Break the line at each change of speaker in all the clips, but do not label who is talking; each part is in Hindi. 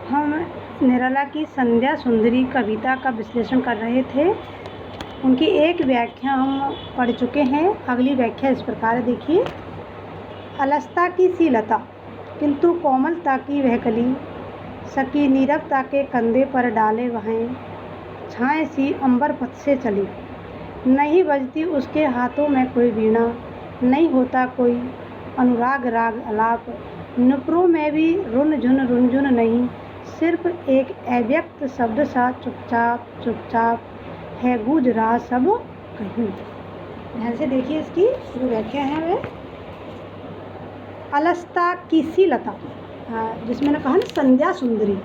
हम निराला की संध्या सुंदरी कविता का विश्लेषण कर रहे थे। उनकी एक व्याख्या हम पढ़ चुके हैं। अगली व्याख्या इस प्रकार देखिए। अलसता की सी लता किंतु कोमलता की वह कली, सकी नीरवता के कंधे पर डाले वहें, छाए सी अंबर पथ से चली। नहीं बजती उसके हाथों में कोई वीणा, नहीं होता कोई अनुराग राग अलाप, नुपुरों में भी रुनझुन नहीं, सिर्फ एक अव्यक्त शब्द सा चुपचाप चुपचाप है गूंज रहा सब कहीं। ध्यान से देखिए इसकी जो व्याख्या है वह अलसता की सी लता, जिसमें ने कहा ना संध्या सुंदरी,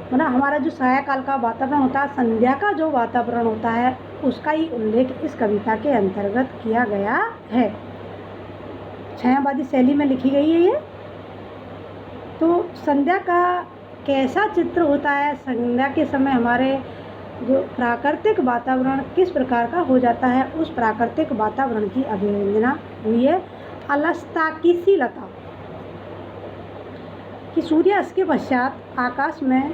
मतलब हमारा जो सायकाल का वातावरण होता है, संध्या का जो वातावरण होता है, उसका ही उल्लेख इस कविता के अंतर्गत किया गया है। छायावादी शैली में लिखी गई है ये। तो संध्या का कैसा चित्र होता है, संध्या के समय हमारे जो प्राकृतिक वातावरण किस प्रकार का हो जाता है, उस प्राकृतिक वातावरण की अभिव्यंजना हुई है अलसता की सी लता। कि सूर्यास्त के पश्चात आकाश में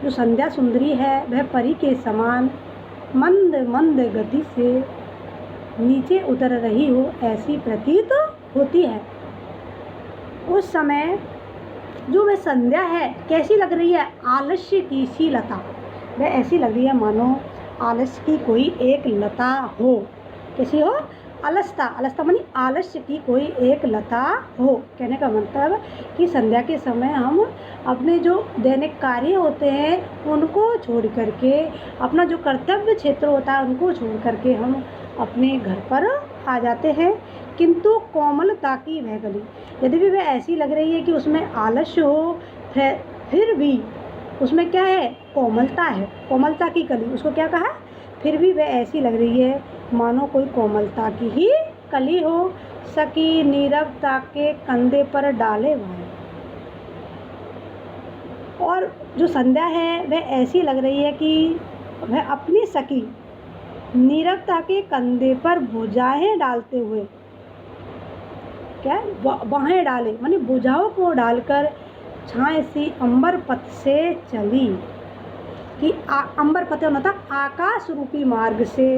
जो संध्या सुंदरी है वह परी के समान मंद मंद गति से नीचे उतर रही हो ऐसी प्रतीत होती है। उस समय जो वह संध्या है कैसी लग रही है, आलस्य की सी लता, वह ऐसी लग रही है मानो आलस्य की कोई एक लता हो। कैसी हो? अलसता, अलसता मानी आलस्य की कोई एक लता हो। कहने का मतलब कि संध्या के समय हम अपने जो दैनिक कार्य होते हैं उनको छोड़ करके, अपना जो कर्तव्य क्षेत्र होता है उनको छोड़ करके हम अपने घर पर आ जाते हैं। किंतु कोमलता की वह गली, यदि भी वह ऐसी लग रही है कि उसमें आलस्य हो, फिर भी उसमें क्या है, कोमलता है, कोमलता की कली। उसको क्या कहा? फिर भी वह ऐसी लग रही है मानो कोई कोमलता की ही कली हो। सकी नीरवता के कंधे पर डाले वह, और जो संध्या है वह ऐसी लग रही है कि वह अपनी सकी नीरवता के कंधे पर भुजाएं डालते हुए, क्या बाहें डाले माने भुजाओं को डालकर छाए सी अंबर पथ से चली। कि अंबर पथ होता आकाश रूपी मार्ग से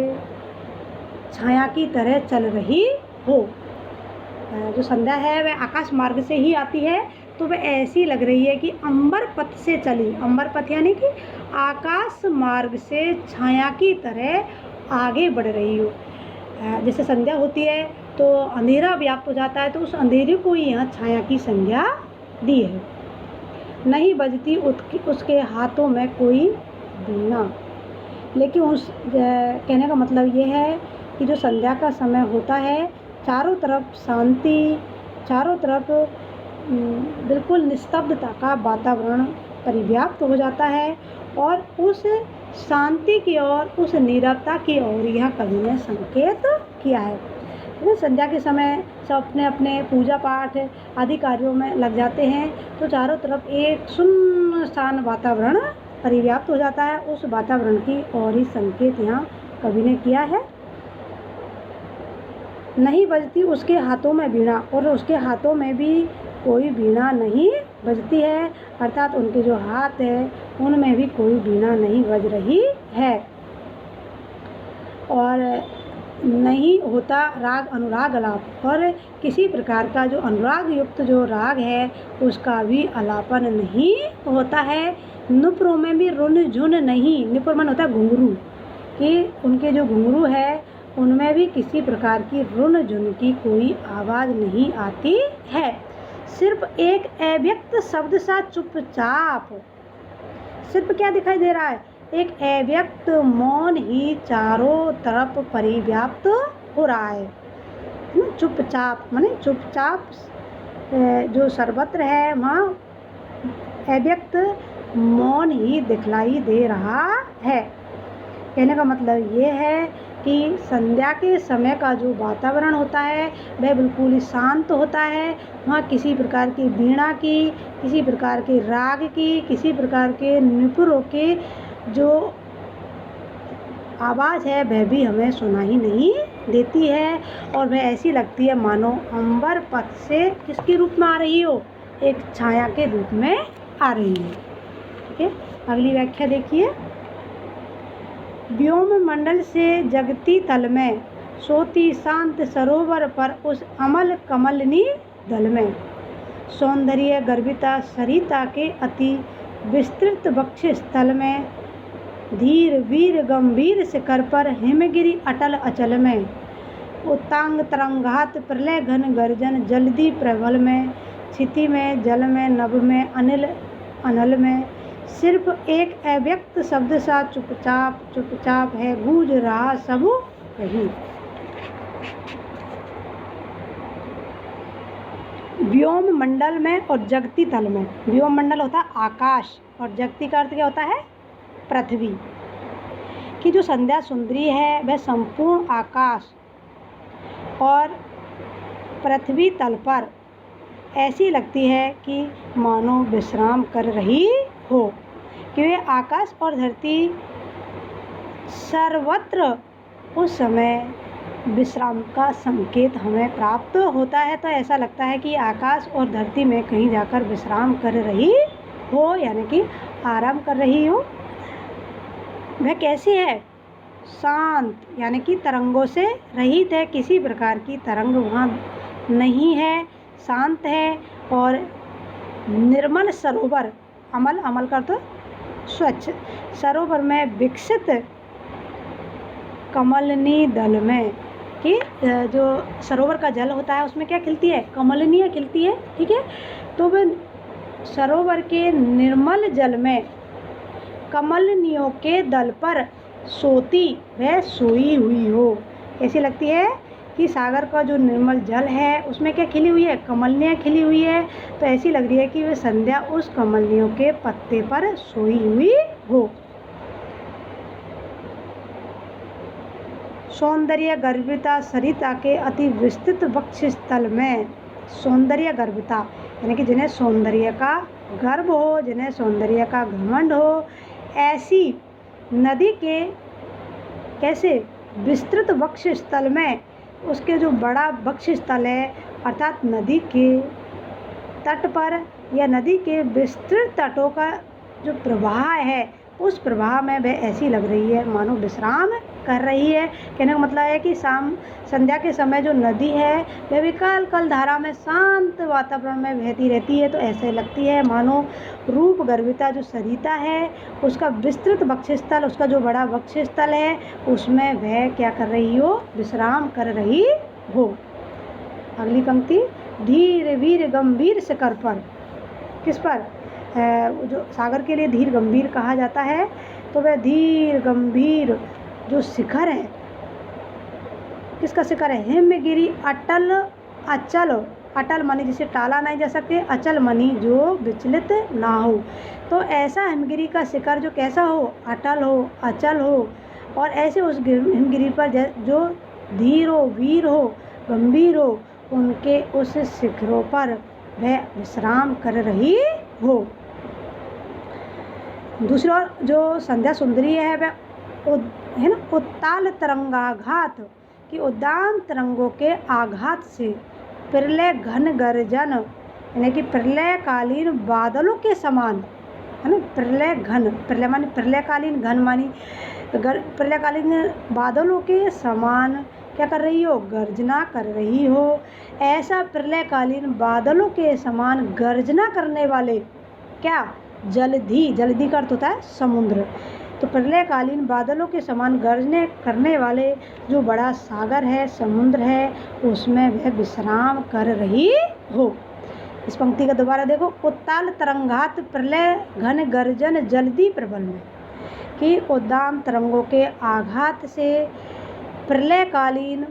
छाया की तरह चल रही हो। जो संध्या है वह आकाश मार्ग से ही आती है, तो वह ऐसी लग रही है कि अंबर पथ से चली। अंबर पथ यानी कि आकाश मार्ग से छाया की तरह आगे बढ़ रही हो। जैसे संध्या होती है तो अंधेरा व्याप्त हो जाता है, तो उस अंधेरे को ही यहाँ छाया की संज्ञा दी है। नहीं बजती उसके हाथों में कोई वीणा, लेकिन उस कहने का मतलब ये है कि जो संध्या का समय होता है चारों तरफ शांति, चारों तरफ बिल्कुल निस्तब्धता का वातावरण परिव्याप्त हो जाता है, और उस शांति की ओर, उस नीरवता की ओर यह कवि ने संकेत किया है। तो संध्या के समय सब अपने अपने पूजा पाठ आदि कार्यों में लग जाते हैं, तो चारों तरफ एक सुनसान वातावरण परिव्याप्त हो जाता है। उस वातावरण की ओर ही संकेत यहाँ कवि ने किया है। नहीं बजती उसके हाथों में वीणा, और उसके हाथों में भी कोई वीणा नहीं बजती है, अर्थात उनके जो हाथ है उनमें भी कोई वीणा नहीं बज रही है। और नहीं होता राग अनुराग अलाप, और किसी प्रकार का जो अनुराग युक्त जो राग है उसका भी अलापन नहीं होता है। नुपुरों में भी रुन झुन नहीं, नुपुर मन होता है घुंघरू, कि उनके जो घुंघरू है उनमें भी किसी प्रकार की रुन झुन की कोई आवाज़ नहीं आती है। सिर्फ एक अव्यक्त शब्द सा चुपचाप, सिर्फ क्या दिखाई दे रहा है, एक अव्यक्त मौन ही चारों तरफ परिव्याप्त हो रहा है। चुपचाप माने चुपचाप जो सर्वत्र है वहाँ अव्यक्त मौन ही दिखलाई दे रहा है। कहने का मतलब ये है कि संध्या के समय का जो वातावरण होता है वह बिल्कुल ही शांत होता है। वहाँ किसी प्रकार की वीणा की, किसी प्रकार के राग की, किसी प्रकार के नुपुरों के जो आवाज़ है वह भी हमें सुनाई नहीं देती है, और वह ऐसी लगती है मानो अंबर पथ से किसके रूप में आ रही हो, एक छाया के रूप में आ रही है। ठीक है, अगली व्याख्या देखिए। व्योम मंडल से जगती तल में, सोती शांत सरोवर पर उस अमल कमलनी दल में। सौंदर्य गर्भिता सरिता के अति विस्तृत वक्ष स्थल में, धीर वीर गंभीर शिखर पर हिमगिरि अटल अचल में। उत्तांग तरंगात प्रलय घन गर्जन जल्दी प्रबल में, क्षिति में जल में नभ में अनिल अनल में। सिर्फ एक अव्यक्त शब्द सा चुपचाप चुपचाप है गूंज रहा सब कहीं। व्योम मंडल में और जगती तल में। व्योम मंडल होता है आकाश और जगती का अर्थ क्या होता है? पृथ्वी। कि जो संध्या सुंदरी है वह संपूर्ण आकाश और पृथ्वी तल पर ऐसी लगती है कि मानो विश्राम कर रही हो। कि वे आकाश और धरती सर्वत्र उस समय विश्राम का संकेत हमें प्राप्त होता है, तो ऐसा लगता है कि आकाश और धरती में कहीं जाकर विश्राम कर रही हो, यानी कि आराम कर रही हो। वह कैसी है? शांत, यानी कि तरंगों से रहित है, किसी प्रकार की तरंग वहाँ नहीं है, शांत है। और निर्मल सरोवर, अमल अमल कर तो स्वच्छ सरोवर में विकसित कमलनी दल में। कि जो सरोवर का जल होता है उसमें क्या खिलती है? कमलनियाँ खिलती है। ठीक है, तो वह सरोवर के निर्मल जल में कमलनियों के दल पर सोती वह सोई हुई हो। ऐसी लगती है कि सागर का जो निर्मल जल है उसमें क्या खिली हुई है? कमलनियाँ खिली हुई है। तो ऐसी लग रही है कि वह संध्या उस कमलनियों के पत्ते पर सोई हुई हो। सौंदर्य गर्भिता सरिता के अति विस्तृत वक्ष स्थल में। सौंदर्य गर्भिता यानी कि जिन्हें सौंदर्य का गर्व हो, जिन्हें सौंदर्य का घमंड हो, ऐसी नदी के कैसे विस्तृत वक्ष स्थल में, उसके जो बड़ा वक्ष स्थल है अर्थात नदी के तट पर या नदी के विस्तृत तटों का जो प्रवाह है उस प्रवाह में वह ऐसी लग रही है मानो विश्राम कर रही है। कहने का मतलब है कि शाम संध्या के समय जो नदी है वह विकल कल धारा में शांत वातावरण में बहती रहती है, तो ऐसे लगती है मानो रूप गर्भिता जो सरिता है उसका विस्तृत वक्षस्थल, उसका जो बड़ा वक्षस्थल है उसमें वह क्या कर रही हो? विश्राम कर रही हो। अगली पंक्ति, धीर वीर गंभीर शिखर पर। किस पर? जो सागर के लिए धीर गंभीर कहा जाता है, तो वह धीर गंभीर जो शिखर है, किसका शिखर है? हिमगिरि अटल अचल। अटल मणि जिसे टाला नहीं जा सकते, अचल मणि जो विचलित ना हो। तो ऐसा हिमगिरि का शिखर जो कैसा हो? अटल हो, अचल हो। और ऐसे उस हिमगिरि पर जो धीर हो, वीर हो, गंभीर हो, उनके उस शिखरों पर वह विश्राम कर रही हो। दूसरी ओर जो संध्या सुंदरी है वह है ना उत्ताल तरंगाघात कि उद्दाम तरंगों के आघात से प्रलय घन गर्जन यानी कि प्रलयकालीन बादलों के समान, है ना। प्रलय घन, प्रलय मानी प्रलयकालीन, घन मानी प्रलयकालीन बादलों के समान क्या कर रही हो? गर्जना कर रही हो। ऐसा प्रलयकालीन बादलों के समान गर्जना करने वाले क्या? जलधि, जलधि का अर्थ होता है समुद्र। तो प्रलयकालीन बादलों के समान गर्जने करने वाले जो बड़ा सागर है, समुद्र है, उसमें वह विश्राम कर रही हो। इस पंक्ति का दोबारा देखो, उत्ताल तरंगात प्रलय घन गर्जन जल्दी प्रबल में। कि उद्दाम तरंगों के आघात से प्रलयकालीन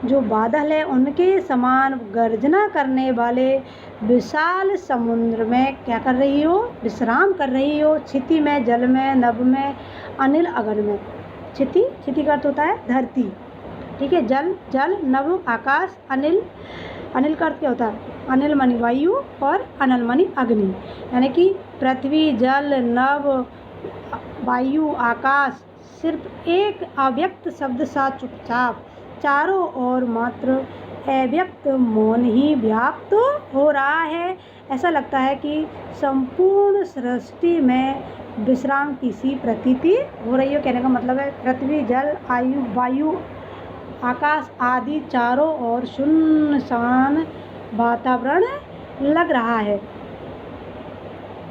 जो बादल है उनके समान गर्जना करने वाले विशाल समुद्र में क्या कर रही हो? विश्राम कर रही हो। क्षिति में, जल में, नभ में, अनिल अगन में। क्षिति, क्षिति का अर्थ होता है धरती, ठीक है। जल, जल, नभ आकाश, अनिल, अनिल का अर्थ क्या होता है? अनिल मानी वायु और अनल मानी अग्नि। यानी कि पृथ्वी, जल, नभ, वायु, आकाश सिर्फ एक अव्यक्त शब्द सा चुपचाप चारों ओर मात्र अव्यक्त मौन ही व्याप्त हो रहा है। ऐसा लगता है कि संपूर्ण सृष्टि में विश्राम की सी प्रतीति हो रही है। कहने का मतलब है पृथ्वी, जल, वायु, आकाश आदि चारों ओर सुनसान वातावरण लग रहा है।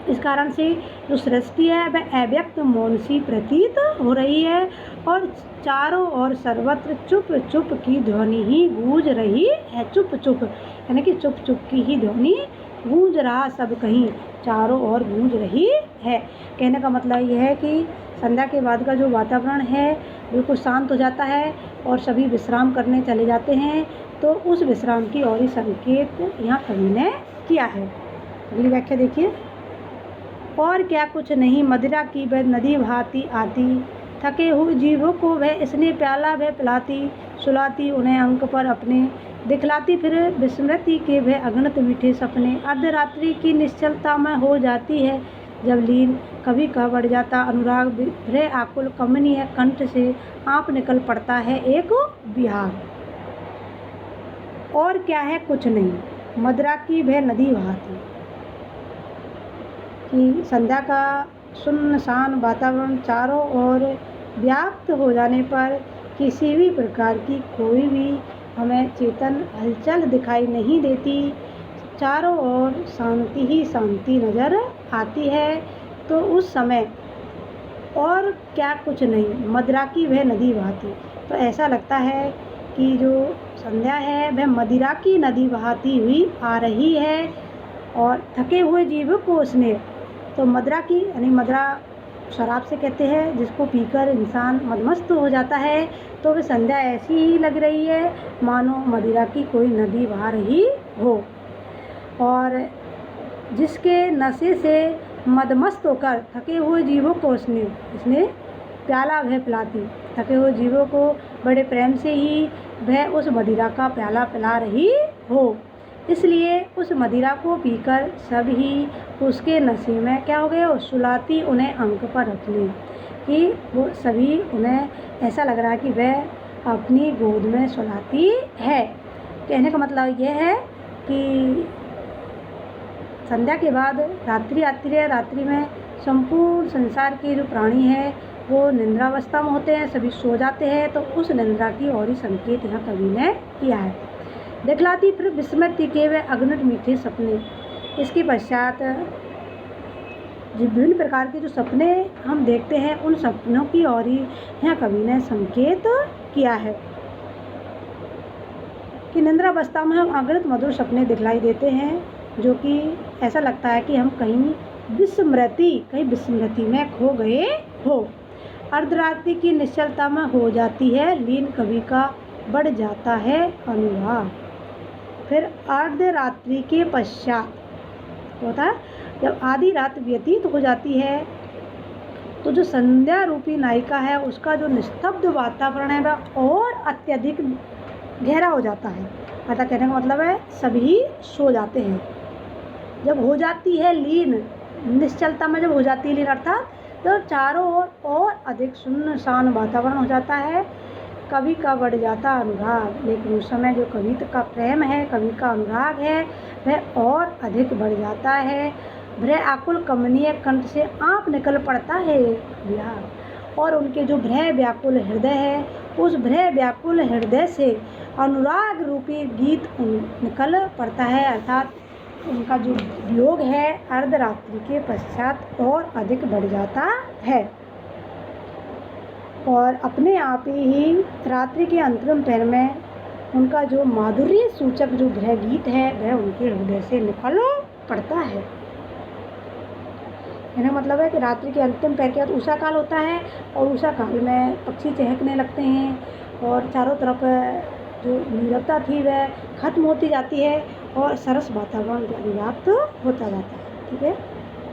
इस कारण से जो सृष्टि है वह अव्यक्त मौन सी प्रतीत हो रही है और चारों ओर सर्वत्र चुप चुप की ध्वनि ही गूंज रही है। चुप चुप यानी कि चुप चुप की ही ध्वनि गूंज रहा सब कहीं चारों ओर गूंज रही है। कहने का मतलब यह है कि संध्या के बाद का जो वातावरण है बिल्कुल शांत हो जाता है और सभी विश्राम करने चले जाते हैं। तो उस विश्राम की और ही संकेत यहाँ कवि ने किया है। अगली व्याख्या देखिए। और क्या कुछ नहीं मदिरा की वह नदी बहाती आती, थके हुए जीवों को वह स्नेह प्याला वह पिलाती, सुलाती उन्हें अंक पर अपने, दिखलाती फिर विस्मृति के वह अगणित मीठे सपने। अर्धरात्रि की निश्चलता में हो जाती है जब लीन, कभी कह बढ़ जाता अनुराग, भ्रह आकुल कमनीय कंठ से आप निकल पड़ता है एक विहार। और क्या है कुछ नहीं मदिरा की वह नदी बहाती, कि संध्या का सुनसान वातावरण चारों ओर व्याप्त हो जाने पर किसी भी प्रकार की कोई भी हमें चेतन हलचल दिखाई नहीं देती, चारों ओर शांति ही शांति नज़र आती है। तो उस समय और क्या कुछ नहीं मदिरा की वह नदी बहाती, तो ऐसा लगता है कि जो संध्या है वह मदिरा की नदी बहाती हुई आ रही है और थके हुए जीव को उसने, तो मदिरा की यानी मदिरा शराब से कहते हैं जिसको पीकर इंसान मदमस्त हो जाता है। तो वह संध्या ऐसी ही लग रही है मानो मदिरा की कोई नदी बहा रही हो और जिसके नशे से मदमस्त होकर थके हुए जीवों को इसने प्याला वह पिलाती, थके हुए जीवों को बड़े प्रेम से ही वह उस मदिरा का प्याला पिला रही हो। इसलिए उस मदिरा को पीकर सब ही उसके नशे में क्या हो गए और सुलाती उन्हें अंक पर अपने, कि वो सभी उन्हें ऐसा लग रहा है कि वह अपनी गोद में सुलाती है। कहने का मतलब यह है कि संध्या के बाद रात्रि आती है, रात्रि में संपूर्ण संसार के जो प्राणी हैं वो निद्रावस्था में होते हैं, सभी सो जाते हैं। तो उस निद्रा की और ही संकेत यहाँ कवि ने किया है। दिखलाती फिर विस्मृति के वे अगणित मीठे सपने। इसके पश्चात विभिन्न प्रकार के जो सपने हम देखते हैं उन सपनों की ओर ही यहाँ कवि ने संकेत किया है कि निद्रावस्था में हम अगणित मधुर सपने दिखलाई देते हैं, जो कि ऐसा लगता है कि हम कहीं विस्मृति में खो गए हो। अर्धरात्रि की निश्चलता में हो जाती है लीन, कवि का बढ़ जाता है अनुराग। फिर अर्धरात्रि के पश्चात होता है जब आधी रात व्यतीत हो जाती है तो जो संध्या रूपी नायिका है उसका जो निस्तब्ध वातावरण है वह और अत्यधिक गहरा हो जाता है। अर्थात कहने का मतलब है सभी सो जाते हैं। जब हो जाती है लीन, निश्चलता में जब हो जाती है लीन अर्थात तो चारों ओर और अधिक सुनसान वातावरण हो जाता है। कवि का बढ़ जाता अनुराग, लेकिन उस समय जो कवि का प्रेम है, कवि का अनुराग है वह और अधिक बढ़ जाता है। भ्रह आकुल कमनीय कंठ से आप निकल पड़ता है विहार, और उनके जो भ्रह व्याकुल हृदय है उस भ्रह व्याकुल हृदय से अनुराग रूपी गीत निकल पड़ता है। अर्थात उनका जो वियोग है अर्धरात्रि के पश्चात और अधिक बढ़ जाता है और अपने आप ही रात्रि के अंतरिम पहर में उनका जो माधुर्य सूचक जो भ्रह गीत है वह उनके हृदय से निकल पड़ता है। यानी मतलब है कि रात्रि के अंतिम पहर के बाद उषा काल होता है और उषा काल में पक्षी चहकने लगते हैं और चारों तरफ जो नीरवता थी वह खत्म होती जाती है और सरस वातावरण व्याप्त होता जाता है। ठीक है।